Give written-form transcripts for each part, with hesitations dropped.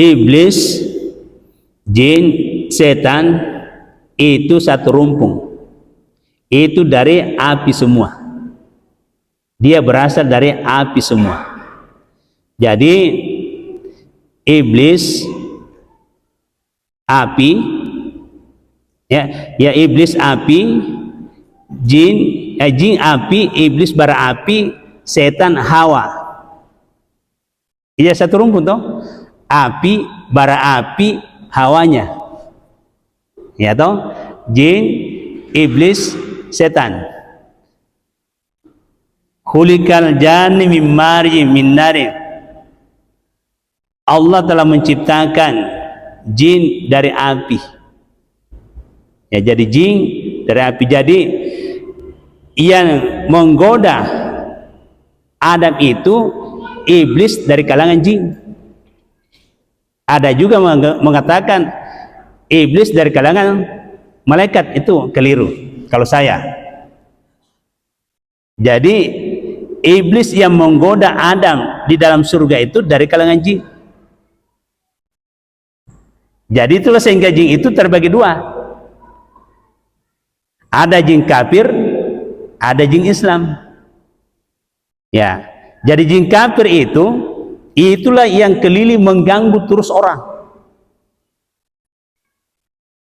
iblis, jin, setan itu satu rumpun. Itu dari api semua. Dia berasal dari api semua. Jadi iblis api, ya iblis api, jin api, iblis bara api, setan hawa. Iya satu rumpun toh. Api, bara api, hawanya. Ya toh, jin, iblis, setan. Khuliqal janni min marji min nari. Allah telah menciptakan jin dari api. Ya, jadi jin dari api. Jadi yang menggoda Adam itu iblis dari kalangan jin. Ada juga mengatakan iblis dari kalangan malaikat. Itu keliru kalau saya. Jadi iblis yang menggoda Adam di dalam surga itu dari kalangan jin. Jadi itulah sehingga jin itu terbagi dua. Ada jin kafir, ada jin Islam. Ya, jadi jin kafir itulah yang keliling mengganggu terus orang.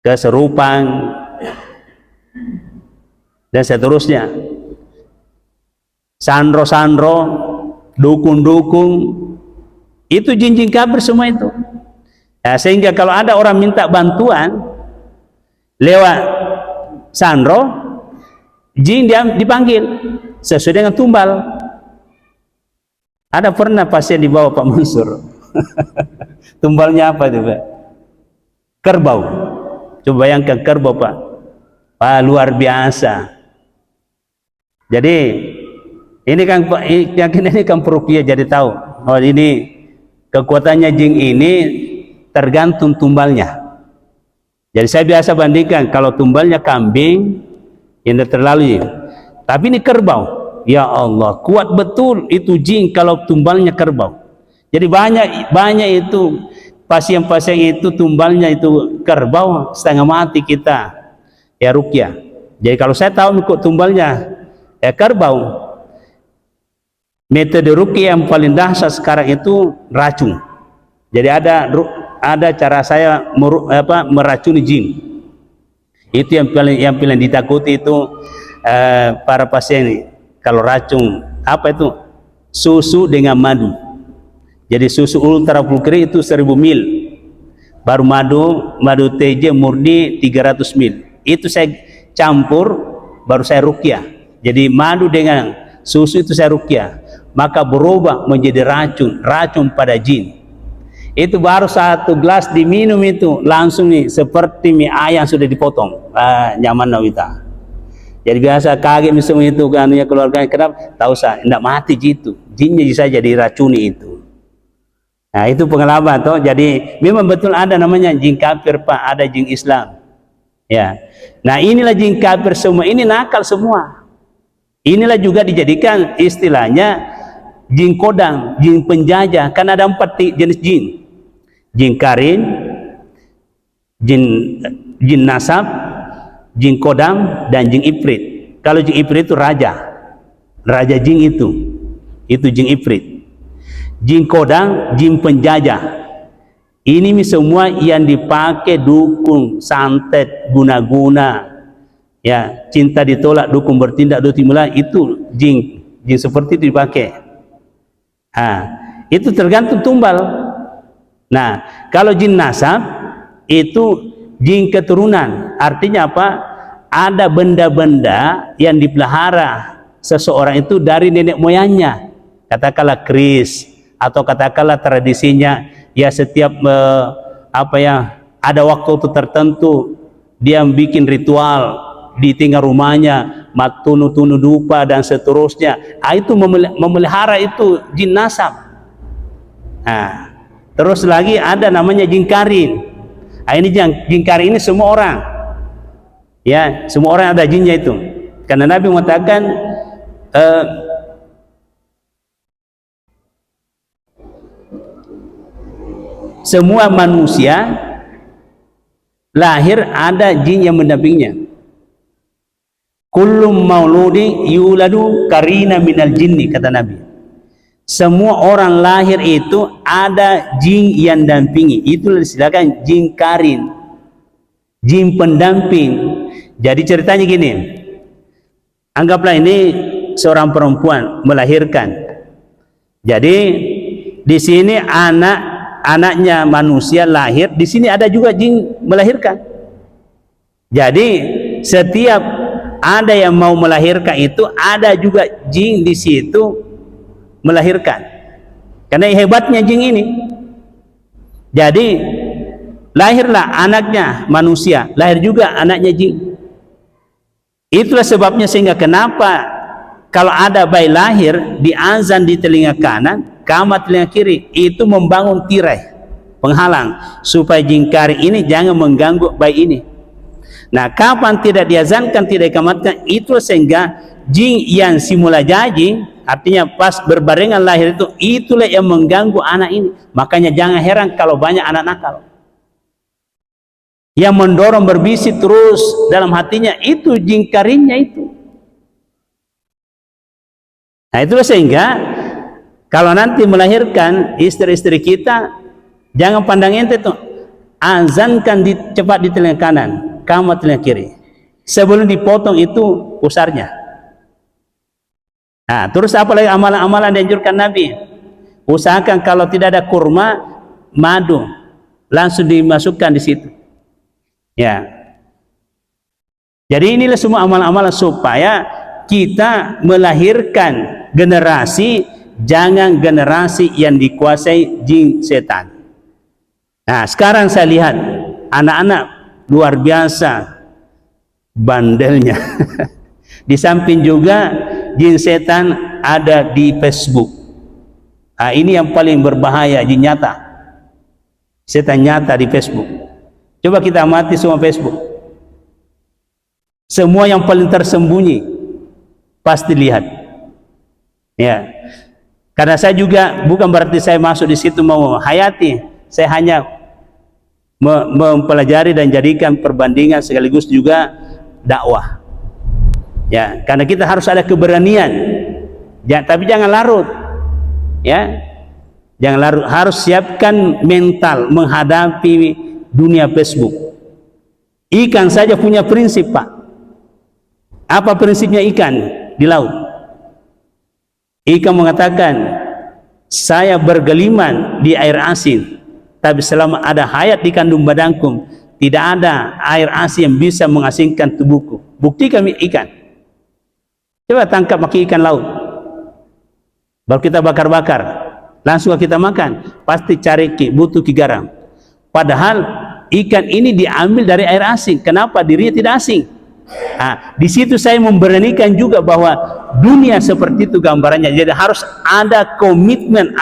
Keserupan dan seterusnya. Sandro-sandro, dukun-dukun, itu jin-jin kafir semua itu. Nah, sehingga kalau ada orang minta bantuan lewat sandro, jin dia dipanggil sesuai dengan tumbal. Ada pernah pasien dibawa Pak Mansur. Tumbalnya apa itu Pak? Kerbau. Coba bayangkan kerbau Pak. Pak, luar biasa. Jadi ini kan Pak, ini kan perukiah jadi tahu. Oh, ini kekuatannya jin ini tergantung tumbalnya. Jadi saya biasa bandingkan kalau tumbalnya kambing ini terlalu, tapi ini kerbau. Ya Allah, kuat betul itu jin kalau tumbalnya kerbau. Jadi banyak itu pasien-pasien itu tumbalnya itu kerbau, setengah mati kita ya rukyah. Jadi kalau saya tahu kok tumbalnya ya kerbau, metode rukyah yang paling dahsyat sekarang itu racun. Jadi ada cara saya meracuni jin. Itu yang paling ditakuti itu para pasien ini. Kalau racun apa itu? Susu dengan madu. Jadi susu ultra pulkri itu 1000 mil. Baru madu TJ murni 300 mil. Itu saya campur baru saya rukyah. Jadi madu dengan susu itu saya rukyah. Maka berubah menjadi racun pada jin. Itu baru 1 gelas diminum itu langsung nih seperti mie ayam sudah dipotong. Nyaman nawita. Jadi biasa kaget semua itu kan ya keluarganya, kenapa? Tahu saya tidak mati gitu. Jinnya saja diracuni itu. Nah, itu pengalaman toh. Jadi memang betul ada namanya jin kafir Pak, ada jin Islam. Ya. Nah, inilah jin kafir semua, ini nakal semua. Inilah juga dijadikan istilahnya jin kodang, jin penjajah. Kan ada 4 jenis jin. Jin karin, jin nasab, jin kodam, dan jin ifrit. Kalau jin ifrit itu raja jin itu jin ifrit. Jin kodam, jin penjajah. Ini semua yang dipakai dukun, santet, guna-guna. Ya, cinta ditolak, dukun bertindak, dukun dimulai, itu jin seperti itu dipakai. Itu tergantung tumbal. Nah, kalau jin nasab itu jin keturunan. Artinya apa? Ada benda-benda yang dipelihara seseorang itu dari nenek moyangnya. Katakanlah keris, atau katakanlah tradisinya ya setiap ada waktu tertentu dia bikin ritual di tinggal rumahnya, matunu dupa dan seterusnya. Itu memelihara itu jin nasab. Terus lagi ada namanya jin karin. Ini jin karin ini semua orang. Ya, semua orang ada jinnya itu. Karena Nabi mengatakan semua manusia lahir ada jin yang mendampinginya. Kullum mauludi yuladu karina minal jinni, kata Nabi. Semua orang lahir itu ada jin yang dampingi. Itu disediakan jin karin, jin pendamping. Jadi ceritanya gini, anggaplah ini seorang perempuan melahirkan. Jadi di sini anaknya manusia lahir, di sini ada juga jin melahirkan. Jadi setiap ada yang mau melahirkan itu ada juga jin di situ melahirkan. Karena hebatnya jin ini. Jadi lahirlah anaknya manusia, lahir juga anaknya jin. Itulah sebabnya sehingga kenapa kalau ada bayi lahir di azan di telinga kanan, qamat telinga kiri, itu membangun tirai penghalang supaya jin kari ini jangan mengganggu bayi ini. Nah, kapan tidak diazankan, tidak dikamatkan, itu sehingga jin yang simula jadi, artinya pas berbarengan lahir itu, itulah yang mengganggu anak ini. Makanya jangan heran kalau banyak anak nakal yang mendorong berbisik terus dalam hatinya, itu jin karinnya itu. Nah, itulah sehingga kalau nanti melahirkan istri-istri kita, jangan pandang ente tuh, azankan cepat di telinga kanan, qamat telinga kiri, sebelum dipotong itu pusarnya. Nah, terus apa lagi amalan-amalan dianjurkan Nabi? Usahakan kalau tidak ada kurma, madu langsung dimasukkan di situ. Ya. Jadi inilah semua amalan-amalan supaya kita melahirkan generasi, jangan generasi yang dikuasai jin setan. Nah, sekarang saya lihat anak-anak luar biasa bandelnya. Di samping juga jin setan ada di Facebook. Nah, ini yang paling berbahaya, jin nyata, setan nyata di Facebook. Coba kita amati semua Facebook, semua yang paling tersembunyi pasti lihat. Ya, karena saya juga bukan berarti saya masuk di situ mau hayati, saya hanya mempelajari dan jadikan perbandingan sekaligus juga dakwah. Ya, karena kita harus ada keberanian. Ya, tapi jangan larut. Ya. Jangan larut, harus siapkan mental menghadapi dunia Facebook. Ikan saja punya prinsip, Pak. Apa prinsipnya ikan di laut? Ikan mengatakan, saya bergeliman di air asin, tapi selama ada hayat di kandung badanku, tidak ada air asin yang bisa mengasingkan tubuhku. Buktikan ikan. Coba tangkap pakai ikan laut, baru kita bakar-bakar, langsung kita makan, pasti cari butuh garam. Padahal ikan ini diambil dari air asin. Kenapa dirinya tidak asing? Nah, di situ saya memberanikan juga bahwa dunia seperti itu gambarannya. Jadi harus ada komitmen,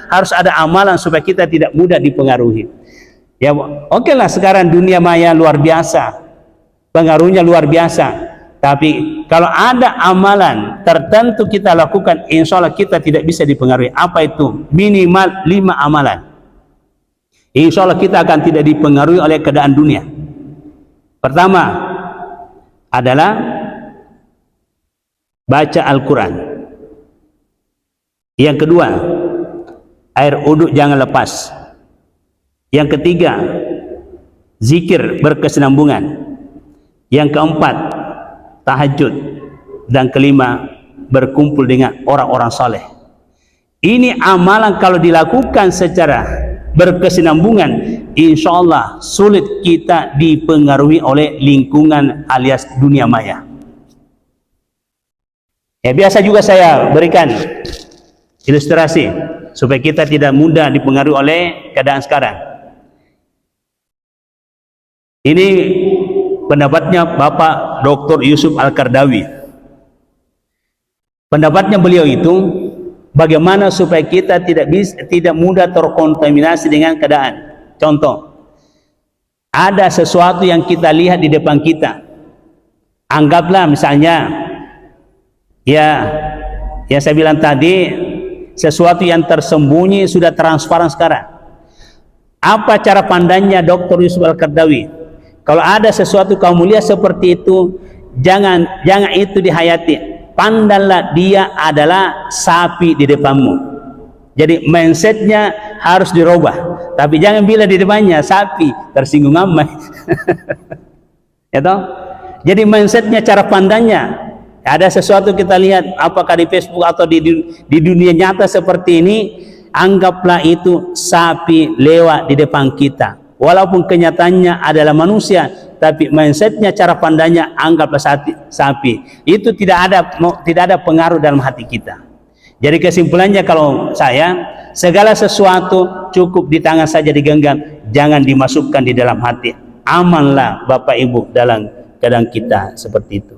harus ada amalan supaya kita tidak mudah dipengaruhi. Ya, oke lah, sekarang dunia maya luar biasa, pengaruhnya luar biasa. Tapi kalau ada amalan tertentu kita lakukan, insya Allah kita tidak bisa dipengaruhi. Apa itu? Minimal 5 amalan. Insya Allah kita akan tidak dipengaruhi oleh keadaan dunia. Pertama adalah baca Al-Quran. Yang kedua, air uduk jangan lepas. Yang ketiga, zikir berkesinambungan. Yang keempat, tahajud. Dan kelima, berkumpul dengan orang-orang saleh. Ini amalan kalau dilakukan secara berkesinambungan, insya Allah sulit kita dipengaruhi oleh lingkungan alias dunia maya. Ya, biasa juga saya berikan ilustrasi supaya kita tidak mudah dipengaruhi oleh keadaan sekarang. Ini pendapatnya Bapak Dr. Yusuf Al-Qardawi. Pendapatnya beliau itu, bagaimana supaya kita tidak mudah terkontaminasi dengan keadaan. Contoh, ada sesuatu yang kita lihat di depan kita. Anggaplah misalnya, ya, yang saya bilang tadi, sesuatu yang tersembunyi sudah transparan sekarang. Apa cara pandangnya Dr. Yusuf Al-Qaradawi? Kalau ada sesuatu kamu lihat seperti itu, jangan itu dihayati. Pandanglah dia adalah sapi di depanmu. Jadi mindsetnya harus dirubah. Tapi jangan bila di depannya sapi, tersinggung amat. Ya toh? Jadi mindsetnya, cara pandangnya. Ada sesuatu kita lihat, apakah di Facebook atau di dunia nyata seperti ini, anggaplah itu sapi lewat di depan kita. Walaupun kenyataannya adalah manusia, tapi mindsetnya, cara pandangnya, anggaplah sapi. Itu tidak ada pengaruh dalam hati kita. Jadi kesimpulannya kalau saya, segala sesuatu cukup di tangan saja digenggam, jangan dimasukkan di dalam hati. Amanlah Bapak Ibu dalam keadaan kita seperti itu.